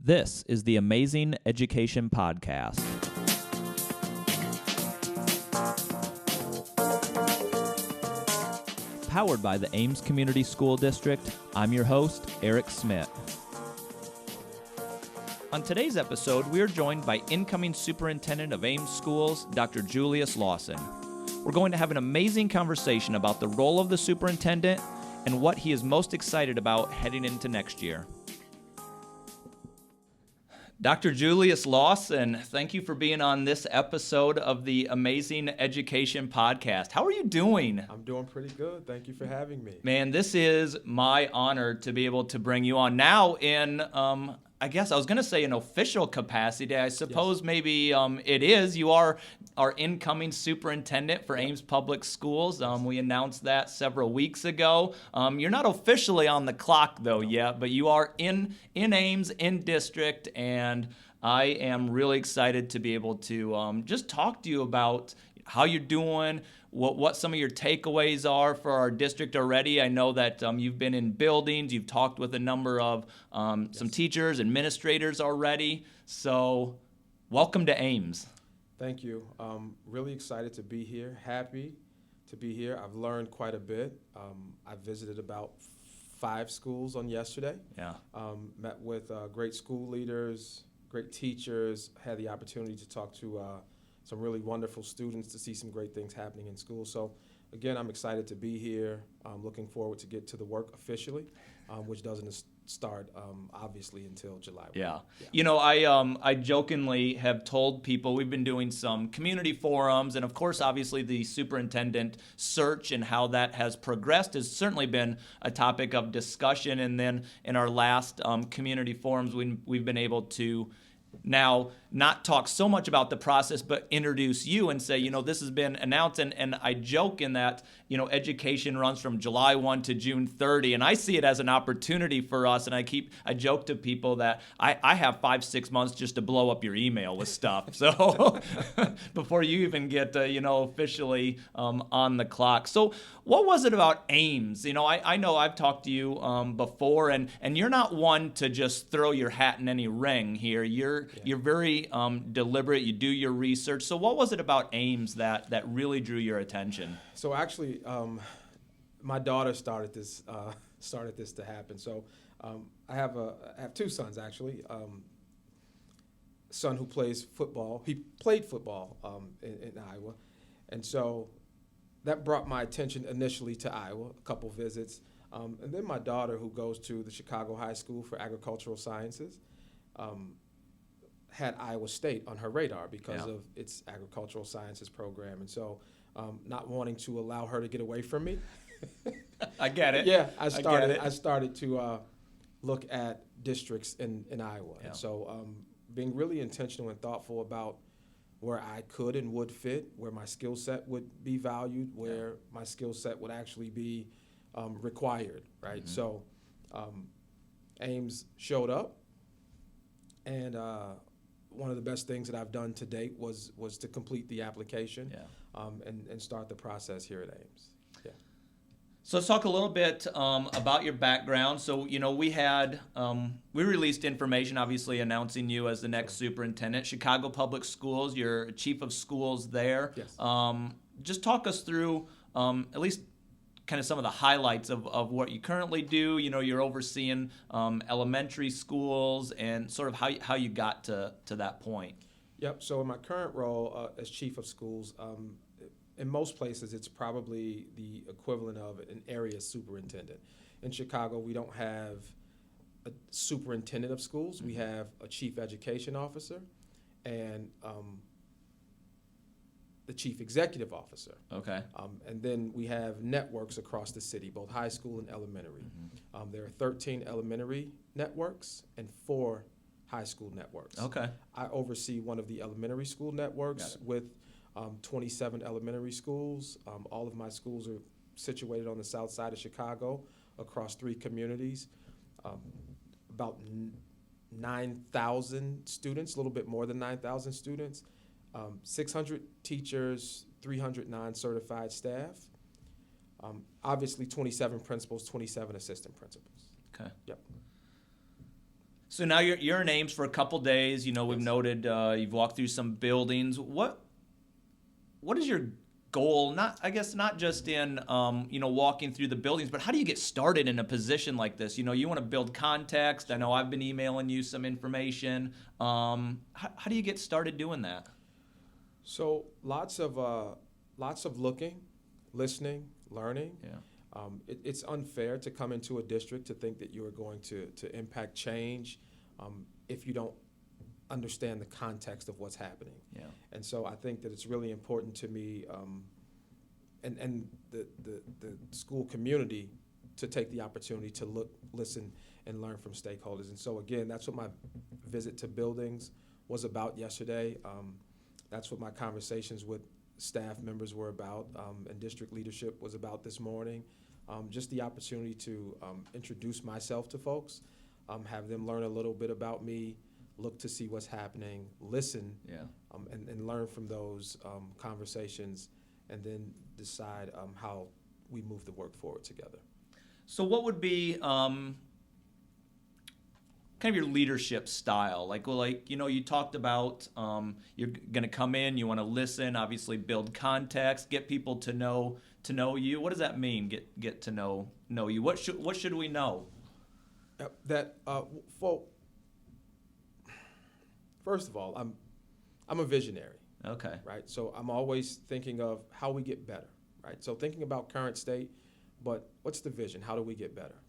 This is the Amazing Education Podcast. Powered by the Ames Community School District, I'm your host, Eric Smith. On today's episode, we are joined by incoming Superintendent of Ames Schools, Dr. Julious Lawson. We're going to have an amazing conversation about the role of the superintendent and what he is most excited about heading into next year. Dr. Julious Lawson, thank you for being on this episode of the Amazing Education Podcast. How are you doing? I'm doing pretty good. Thank you for having me. Man, this is my honor to be able to bring you on now in, I guess I was going to say an official capacity. I suppose yes. Maybe it is. You are our incoming superintendent for Ames Public Schools. We announced that several weeks ago. You're not officially on the clock, though, yet, but you are in Ames, in district, and I am really excited to be able to just talk to you about how you're doing, what some of your takeaways are for our district already. I know that you've been in buildings, you've talked with a number of some teachers, administrators already. So welcome to Ames. Thank you. Really excited to be here, happy to be here. I've learned quite a bit. I visited about 5 schools on yesterday. Yeah. Met with great school leaders, great teachers, had the opportunity to talk to some really wonderful students, to see some great things happening in school. So again, I'm excited to be here. I'm looking forward to get to the work officially, which doesn't start obviously until July. Yeah. You know, I jokingly have told people we've been doing some community forums, and of course, obviously the superintendent search and how that has progressed has certainly been a topic of discussion. And then in our last community forums, we've been able to now not talk so much about the process, but introduce you and say, you know, this has been announced. And I joke in that, you know, education runs from July 1 to June 30. And I see it as an opportunity for us. And I joke to people that I have 5-6 months just to blow up your email with stuff. So before you even get, officially on the clock. So what was it about Ames? You know, I know I've talked to you before, and you're not one to just throw your hat in any ring here. You're very deliberate. You do your research. So what was it about Ames that really drew your attention? So actually, my daughter started this to happen. So I have 2 sons actually. Son who plays football. He played football in Iowa, and so that brought my attention initially to Iowa. A couple visits, and then my daughter, who goes to the Chicago High School for Agricultural Sciences, had Iowa State on her radar because of its agricultural sciences program. And so not wanting to allow her to get away from me. I get it. Yeah, I started to look at districts in Iowa. Yeah. And so being really intentional and thoughtful about where I could and would fit, where my skill set would be valued, where my skill set would actually be required, right? Mm-hmm. So Ames showed up, and one of the best things that I've done to date was to complete the application and start the process here at Ames. Yeah. So let's talk a little bit about your background. So, you know, we released information, obviously, announcing you as the next superintendent. Chicago Public Schools, you're chief of schools there. Yes. Just talk us through at least kind of some of the highlights of what you currently do. You know, you're overseeing elementary schools and sort of how you got to that point. Yep. So in my current role as chief of schools, in most places it's probably the equivalent of an area superintendent. In Chicago, we don't have a superintendent of schools. We have a chief education officer and the chief executive officer. Okay. And then we have networks across the city, both high school and elementary. Mm-hmm. There are 13 elementary networks and 4 high school networks. Okay. I oversee one of the elementary school networks with 27 elementary schools. All of my schools are situated on the south side of Chicago across 3 communities. About 9,000 students, a little bit more than 9,000 students. 600 teachers, 300 non-certified staff. Obviously, 27 principals, 27 assistant principals. Okay. Yep. So now you're in Ames for a couple days. We've Yes. noted you've walked through some buildings. What is your goal? Not just in walking through the buildings, but how do you get started in a position like this? You want to build context. I know I've been emailing you some information. How do you get started doing that? So lots of looking, listening, learning. Yeah. It's unfair to come into a district to think that you are going to impact change if you don't understand the context of what's happening. Yeah. And so I think that it's really important to me and the school community to take the opportunity to look, listen, and learn from stakeholders. And so again, that's what my visit to buildings was about yesterday. That's what my conversations with staff members were about, and district leadership was about this morning. Just the opportunity to introduce myself to folks, have them learn a little bit about me, look to see what's happening, listen, Yeah. and learn from those conversations, and then decide how we move the work forward together. So what would be kind of your leadership style? You talked about you're going to come in, you want to listen, obviously build context, get people to know you. What does that mean? Get to know you. What should we know? First of all, I'm a visionary. Okay. Right? So I'm always thinking of how we get better, right? So thinking about current state, but what's the vision? How do we get better?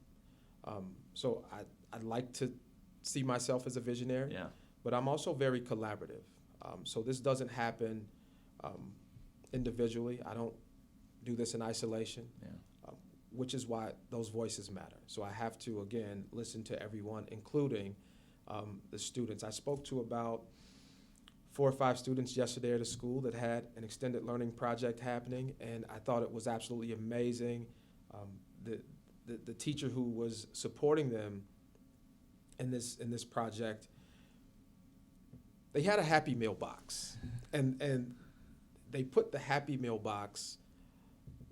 So I'd like to see myself as a visionary, Yeah. but I'm also very collaborative. So this doesn't happen individually. I don't do this in isolation, which is why those voices matter. So I have to, again, listen to everyone, including the students. I spoke to about 4 or 5 students yesterday at a school that had an extended learning project happening, and I thought it was absolutely amazing. The teacher who was supporting them in this project, they had a Happy Meal box, and they put the Happy Meal box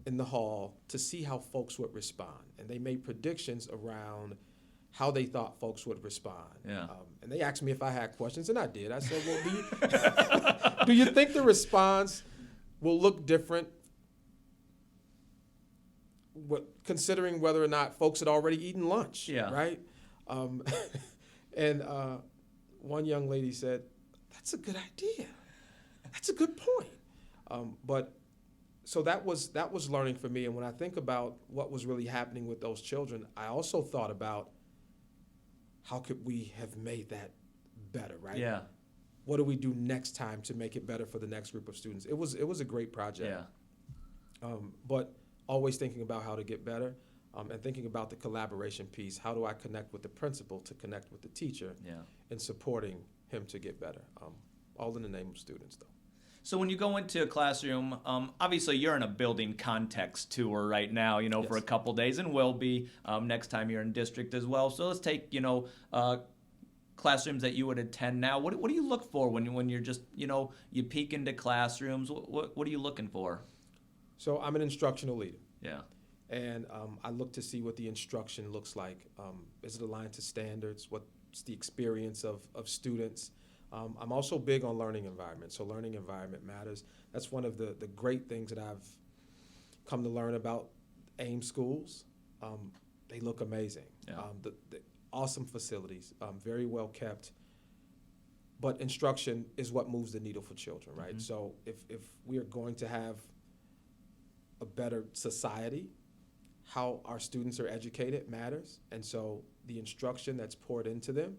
in the hall to see how folks would respond, and they made predictions around how they thought folks would respond. Yeah. And they asked me if I had questions, and I did. I said, well, do you think the response will look different considering whether or not folks had already eaten lunch? Yeah. Right? And one young lady said, that's a good idea. That's a good point. So that was learning for me. And when I think about what was really happening with those children, I also thought about how could we have made that better, right? Yeah. What do we do next time to make it better for the next group of students? It was a great project. Yeah. But always thinking about how to get better, and thinking about the collaboration piece. How do I connect with the principal to connect with the teacher, Yeah. and supporting him to get better? All in the name of students, though. So when you go into a classroom, obviously you're in a building context tour right now, for a Yes. couple days, and will be next time you're in district as well. So let's take, classrooms that you would attend now. What do you look for when you're just, you peek into classrooms? What are you looking for? So I'm an instructional leader. Yeah. And I look to see what the instruction looks like. Is it aligned to standards? What's the experience of students? I'm also big on learning environment, so learning environment matters. That's one of the great things that I've come to learn about Ames schools. They look amazing. Yeah. The awesome facilities, very well kept. But instruction is what moves the needle for children, right? Mm-hmm. So if we are going to have a better society, how our students are educated matters. And so the instruction that's poured into them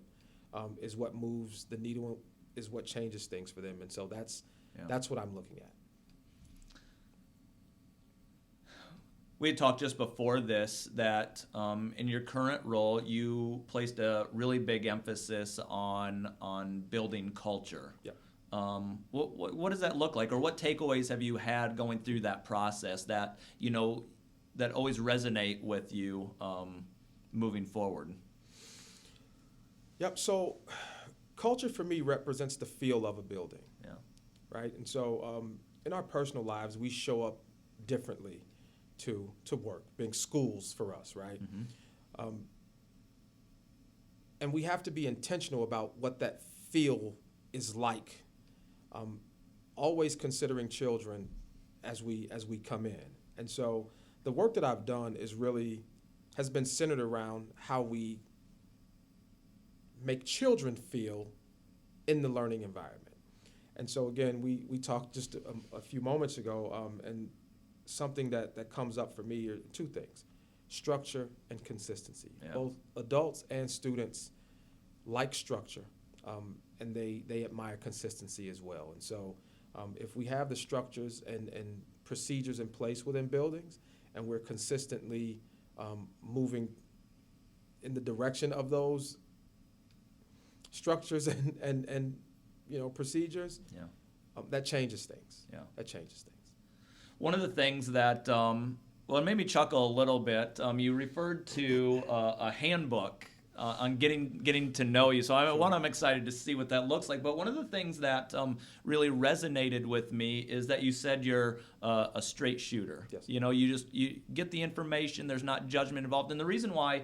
is what moves the needle, is what changes things for them. And so that's what I'm looking at. We had talked just before this that in your current role, you placed a really big emphasis on building culture. Yeah. What does that look like, or what takeaways have you had going through that process that that always resonate with you moving forward? Yep. So culture for me represents the feel of a building. Yeah. Right. And so in our personal lives, we show up differently to work, being schools for us, right? Mm-hmm. and we have to be intentional about what that feel is like. Always considering children as we come in. And so the work that I've done has been centered around how we make children feel in the learning environment. And so again, we talked just a few moments ago, and something that comes up for me are two things: structure and consistency. Yeah. Both adults and students like structure, and they admire consistency as well. And so if we have the structures and procedures in place within buildings, and we're consistently moving in the direction of those structures and procedures, that changes things. Yeah. That changes things. One of the things that, it made me chuckle a little bit, you referred to a handbook on getting to know you. So I'm excited to see what that looks like. But one of the things that really resonated with me is that you said you're a straight shooter. Yes. You get the information. There's not judgment involved. And the reason why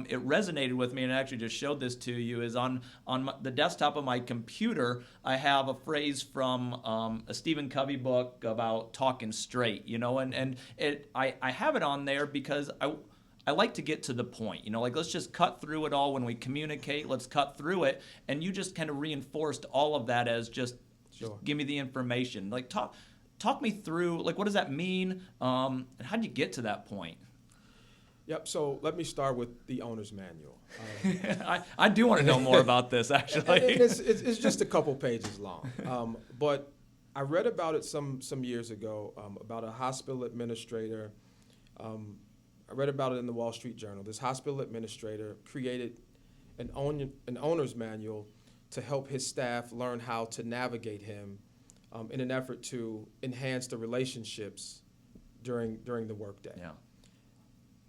it resonated with me, and I actually just showed this to you, is on the desktop of my computer, I have a phrase from a Stephen Covey book about talking straight. I have it on there because I like to get to the point, let's just cut through it all when we communicate. Let's cut through it. And you just kind of reinforced all of that as just give me the information. Like talk me through, what does that mean? And how did you get to that point? Yep. So let me start with the owner's manual. I do want to know more about this, actually. It's just a couple pages long. But I read about it some years ago, about a hospital administrator. I read about it in the Wall Street Journal. This hospital administrator created an owner's manual to help his staff learn how to navigate him in an effort to enhance the relationships during the workday. Yeah.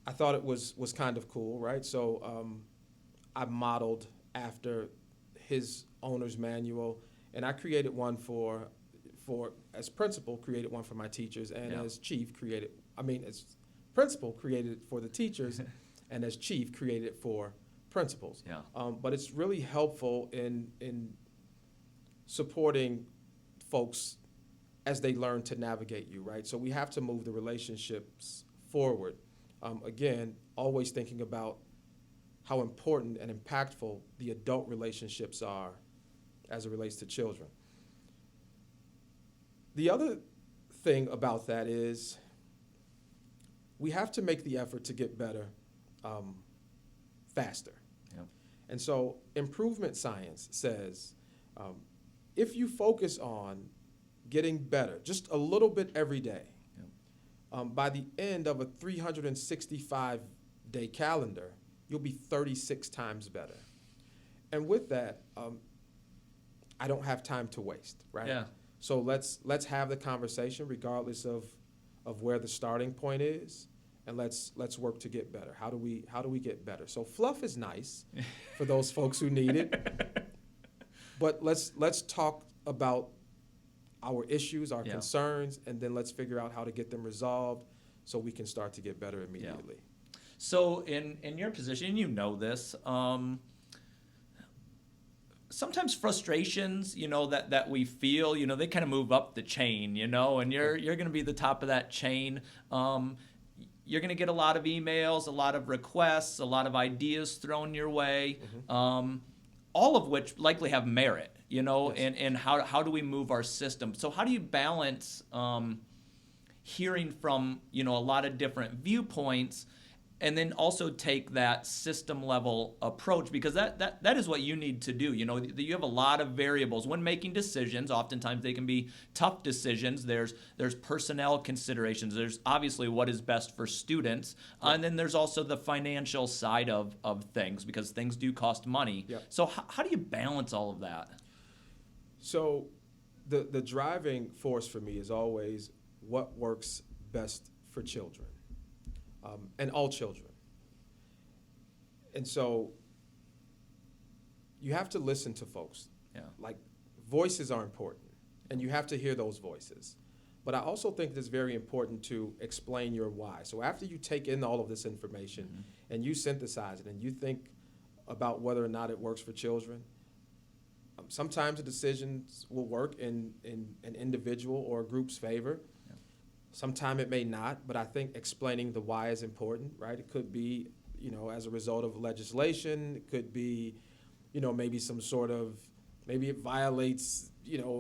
I thought it was kind of cool, right? So I modeled after his owner's manual, and I created one for as principal, created one for my teachers, and as chief as principal created it for the teachers, and as chief created it for principals. Yeah. But it's really helpful in supporting folks as they learn to navigate you, right? So we have to move the relationships forward. Again, always thinking about how important and impactful the adult relationships are as it relates to children. The other thing about that is we have to make the effort to get better faster. Yep. And so improvement science says if you focus on getting better just a little bit every day, by the end of a 365-day calendar, you'll be 36 times better. And with that, I don't have time to waste, right? Yeah. So let's have the conversation regardless of where the starting point is, and let's work to get better. How do we get better? So fluff is nice for those folks who need it, but let's talk about our issues, our concerns, and then let's figure out how to get them resolved so we can start to get better immediately. Yeah. So in your position, you know this, sometimes frustrations, that we feel, they kind of move up the chain, and you're going to be the top of that chain. You're going to get a lot of emails, a lot of requests, a lot of ideas thrown your way, all of which likely have merit, and how do we move our system? So how do you balance hearing from, a lot of different viewpoints, and then also take that system level approach, because that is what you need to do. You have a lot of variables when making decisions. Oftentimes they can be tough decisions. There's personnel considerations. There's obviously what is best for students. And then there's also the financial side of things, because things do cost money. Yep. So how do you balance all of that? So the driving force for me is always what works best for children. And all children. And so you have to listen to folks. Yeah. Like, voices are important, and you have to hear those voices. But I also think it's very important to explain your why. So after you take in all of this information and you synthesize it and you think about whether or not it works for children. Sometimes the decisions will work in an individual or a group's favor. Yeah. Sometimes it may not, but I think explaining the why is important, right? It could be, as a result of legislation. It could be, maybe some sort of, maybe it violates,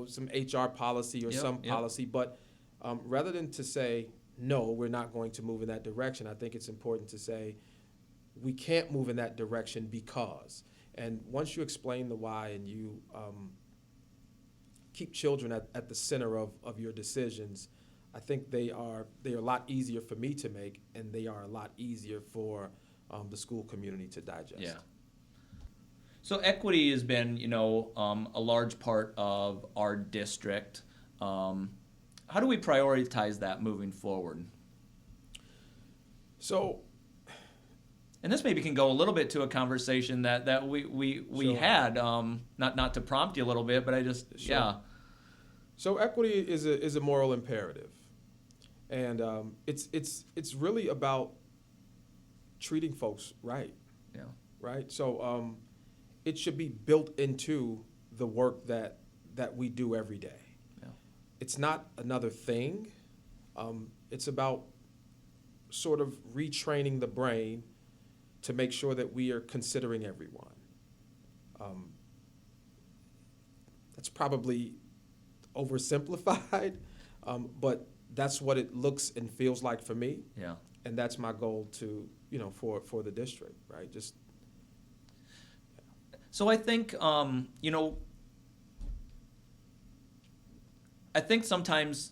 some HR policy or some policy. But rather than to say, no, we're not going to move in that direction, I think it's important to say, we can't move in that direction because. And once you explain the why and you keep children at the center of your decisions, I think they are a lot easier for me to make, and they are a lot easier for the school community to digest. Yeah. So equity has been, a large part of our district. How do we prioritize that moving forward? So, and this maybe can go a little bit to a conversation that we Sure. had, not to prompt you a little bit, but I just, Sure. yeah. So equity is a moral imperative, and it's really about treating folks right. Yeah. Right. So it should be built into the work that we do every day. Yeah. It's not another thing. It's about sort of retraining the brain to make sure that we are considering everyone. That's probably oversimplified, but that's what it looks and feels like for me. Yeah. And that's my goal to, for the district, right? Just. So I think, I think sometimes,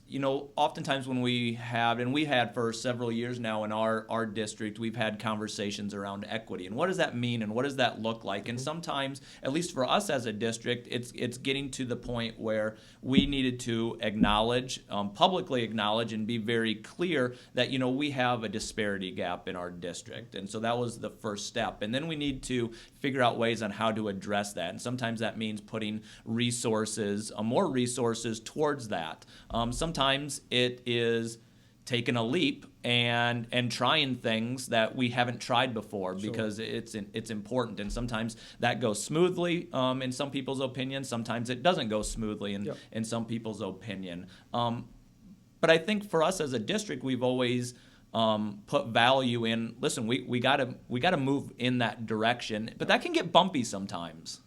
oftentimes when we have, and we had for several years now in our district, we've had conversations around equity. And what does that mean and what does that look like? And sometimes, at least for us as a district, it's getting to the point where we needed to acknowledge, publicly acknowledge and be very clear that, we have a disparity gap in our district. And so that was the first step. And then we need to figure out ways on how to address that. And sometimes that means putting resources, more resources towards that. Sometimes it is taking a leap and trying things that we haven't tried before because it's important. And sometimes that goes smoothly in some people's opinion. Sometimes it doesn't go smoothly in some people's opinion. But I think for us as a district, we've always put value in. Listen, we gotta move in that direction, but that can get bumpy sometimes.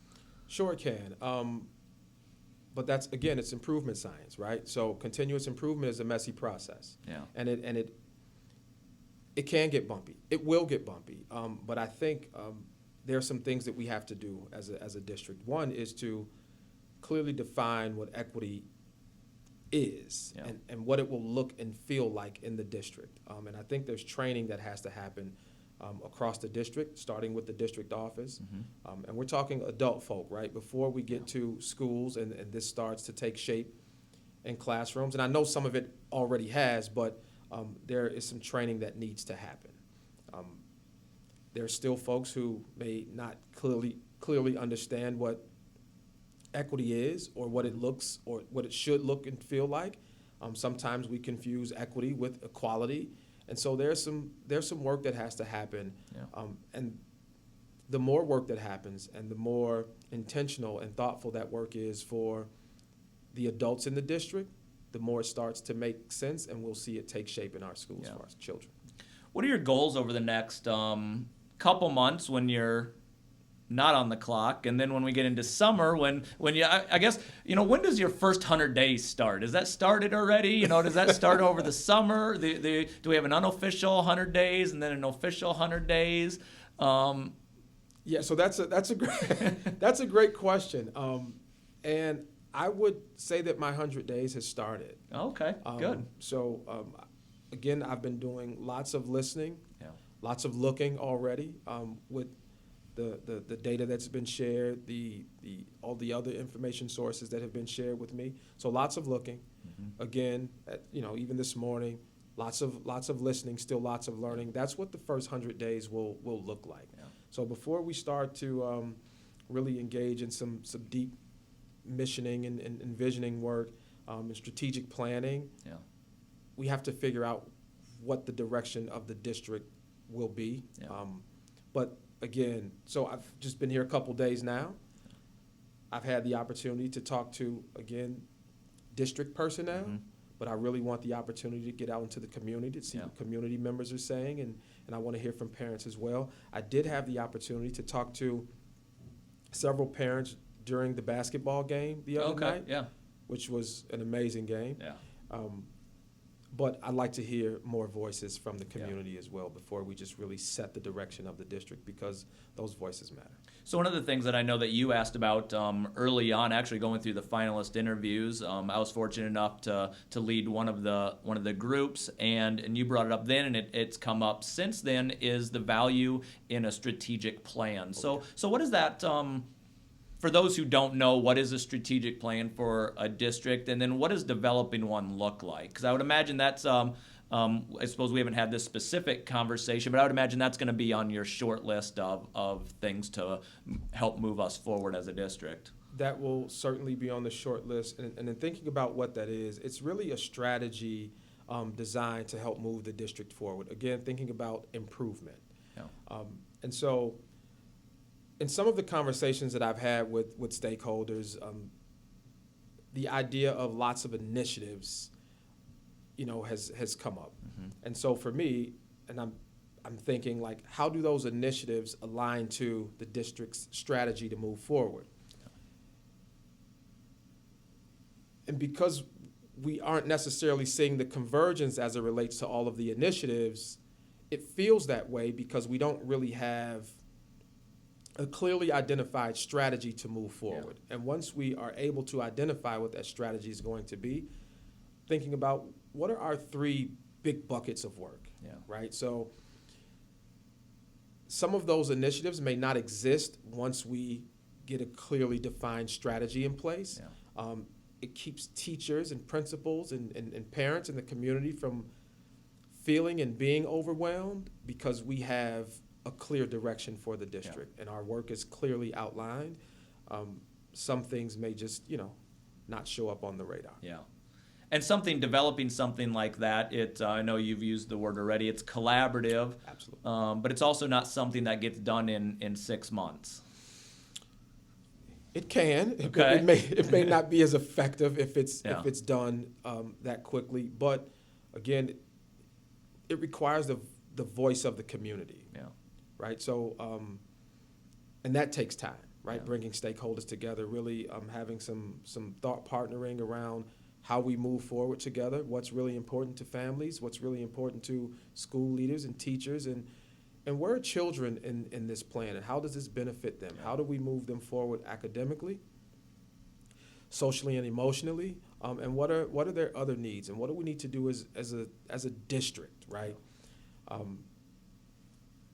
Sure it can. But that's, again, it's improvement science, right? So continuous improvement is a messy process. Yeah. And it can get bumpy. It will get bumpy. But I think there are some things that we have to do as a district. One is to clearly define what equity is and what it will look and feel like in the district. And I think there's training that has to happen across the district, starting with the district office. Mm-hmm. And we're talking adult folk, right? Before we get to schools and this starts to take shape in classrooms. And I know some of it already has, but there is some training that needs to happen. There are still folks who may not clearly understand what equity is or what it looks or what it should look and feel like. Sometimes we confuse equity with equality. And so there's some work that has to happen, and the more work that happens and the more intentional and thoughtful that work is for the adults in the district, the more it starts to make sense, and we'll see it take shape in our schools for our children. What are your goals over the next couple months when you're not on the clock, and then when we get into summer, when you, I guess, when does your first 100 days start? Is that started already? Does that start over the summer? Do we have an unofficial 100 days and then an official 100 days? Yeah, so that's a great that's a great question, and I would say that my 100 days has started. Okay, good. So again, I've been doing lots of listening, lots of looking already with the data that's been shared, all the other information sources that have been shared with me. So lots of looking. Mm-hmm. Again, even this morning, lots of listening, still lots of learning. That's what the first 100 days will look like. Yeah. So before we start to really engage in some deep missioning and envisioning work and strategic planning, we have to figure out what the direction of the district will be. Yeah. But again, so I've just been here a couple days now. I've had the opportunity to talk to, again, district personnel, Mm-hmm. but I really want the opportunity to get out into the community to see what community members are saying, and I want to hear from parents as well. I did have the opportunity to talk to several parents during the basketball game the other night, which was an amazing game. Yeah. But I'd like to hear more voices from the community as well before we just really set the direction of the district, because those voices matter. So one of the things that I know that you asked about early on, actually going through the finalist interviews, I was fortunate enough to lead one of the groups, and you brought it up then, and it's come up since then, is the value in a strategic plan. So what is that? For those who don't know, what is a strategic plan for a district, and then what does developing one look like? Because I would imagine that's, I suppose we haven't had this specific conversation, but I would imagine that's going to be on your short list of things to help move us forward as a district. That will certainly be on the short list, and in thinking about what that is, it's really a strategy designed to help move the district forward. Again, thinking about improvement. Yeah. And so, in some of the conversations that I've had with stakeholders, the idea of lots of initiatives, has come up. Mm-hmm. And so for me, and I'm thinking, like, how do those initiatives align to the district's strategy to move forward? And because we aren't necessarily seeing the convergence as it relates to all of the initiatives, it feels that way because we don't really have a clearly identified strategy to move forward. Yeah. And once we are able to identify what that strategy is going to be, thinking about what are our 3 big buckets of work, right? So some of those initiatives may not exist once we get a clearly defined strategy in place. Yeah. It keeps teachers and principals and parents in the community from feeling and being overwhelmed because we have a clear direction for the district, and our work is clearly outlined. Some things may just, not show up on the radar. Yeah. And developing something like that, I know you've used the word already, it's collaborative. Absolutely. But it's also not something that gets done in 6 months. It can. Okay. It may not be as effective if it's done that quickly. But again, it requires the voice of the community. Yeah. Right. So, and that takes time. Right. Yeah. Bringing stakeholders together, really having some thought partnering around how we move forward together. What's really important to families? What's really important to school leaders and teachers, and where are children in this plan, and how does this benefit them? How do we move them forward academically, socially, and emotionally? And what are their other needs? And what do we need to do as a district, right?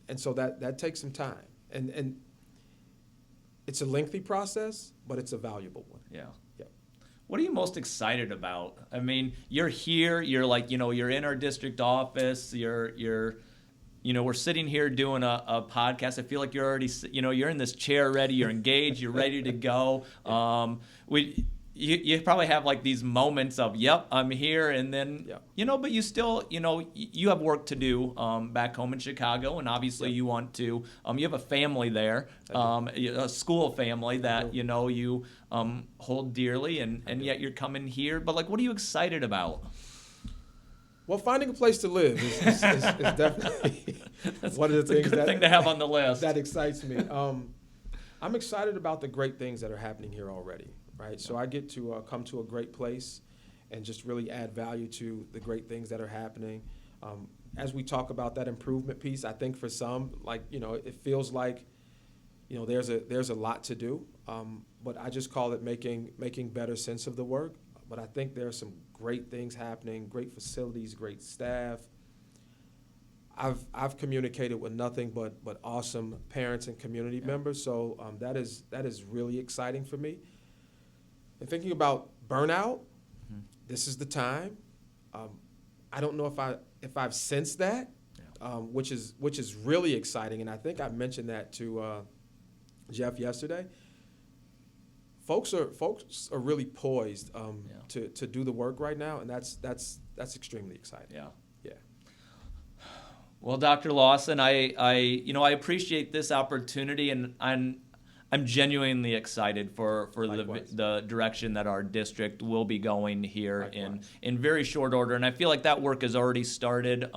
And so that takes some time. And it's a lengthy process, but it's a valuable one. Yeah. Yep. What are you most excited about? I mean, you're here, you're like, you're in our district office, you're we're sitting here doing a podcast. I feel like you're already, you're in this chair ready, you're engaged, you're ready to go. You probably have like these moments of, yep, I'm here, and then, but you still, you have work to do back home in Chicago, and obviously you want to, you have a family there, a school family that, you hold dearly, and yet you're coming here. But like, what are you excited about? Well, finding a place to live is definitely one of the things thing to have on the list. That excites me. I'm excited about the great things that are happening here already, right? So I get to come to a great place and just really add value to the great things that are happening. As we talk about that improvement piece, I think for some, like, it feels like, there's a lot to do, but I just call it making better sense of the work. But I think there are some great things happening, great facilities, great staff. I've communicated with nothing but awesome parents and community members, so that is really exciting for me. And thinking about burnout, this is the time. I don't know if I've sensed that, which is really exciting, and I think I mentioned that to Jeff yesterday. Folks are really poised to do the work right now, and that's extremely exciting. Yeah. Yeah. Well, Dr. Lawson, I appreciate this opportunity, and I'm genuinely excited for the direction that our district will be going here in very short order. And I feel like that work has already started,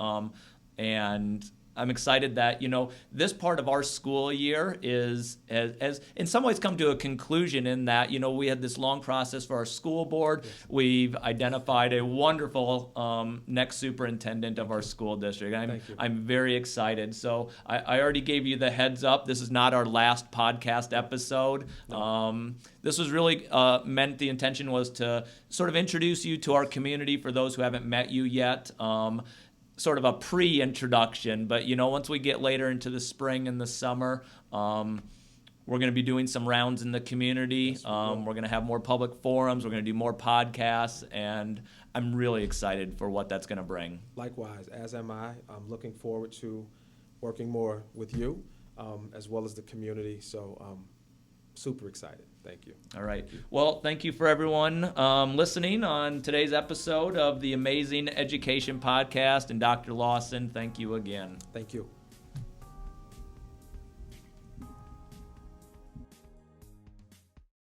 and I'm excited that, this part of our school year has in some ways come to a conclusion in that, we had this long process for our school board. Yes. We've identified a wonderful next superintendent of our school district. I'm very excited. So I already gave you the heads up. This is not our last podcast episode. No. This was really meant, the intention was to sort of introduce you to our community for those who haven't met you yet. Sort of a pre-introduction, but once we get later into the spring and the summer, we're going to be doing some rounds in the community. Yes, we're going to have more public forums. We're going to do more podcasts, and I'm really excited for what that's going to bring. Likewise, as am I. I'm looking forward to working more with you, as well as the community. So super excited. Thank you. All right. Well, thank you for everyone listening on today's episode of the Amazing Education Podcast. And Dr. Lawson, thank you again. Thank you.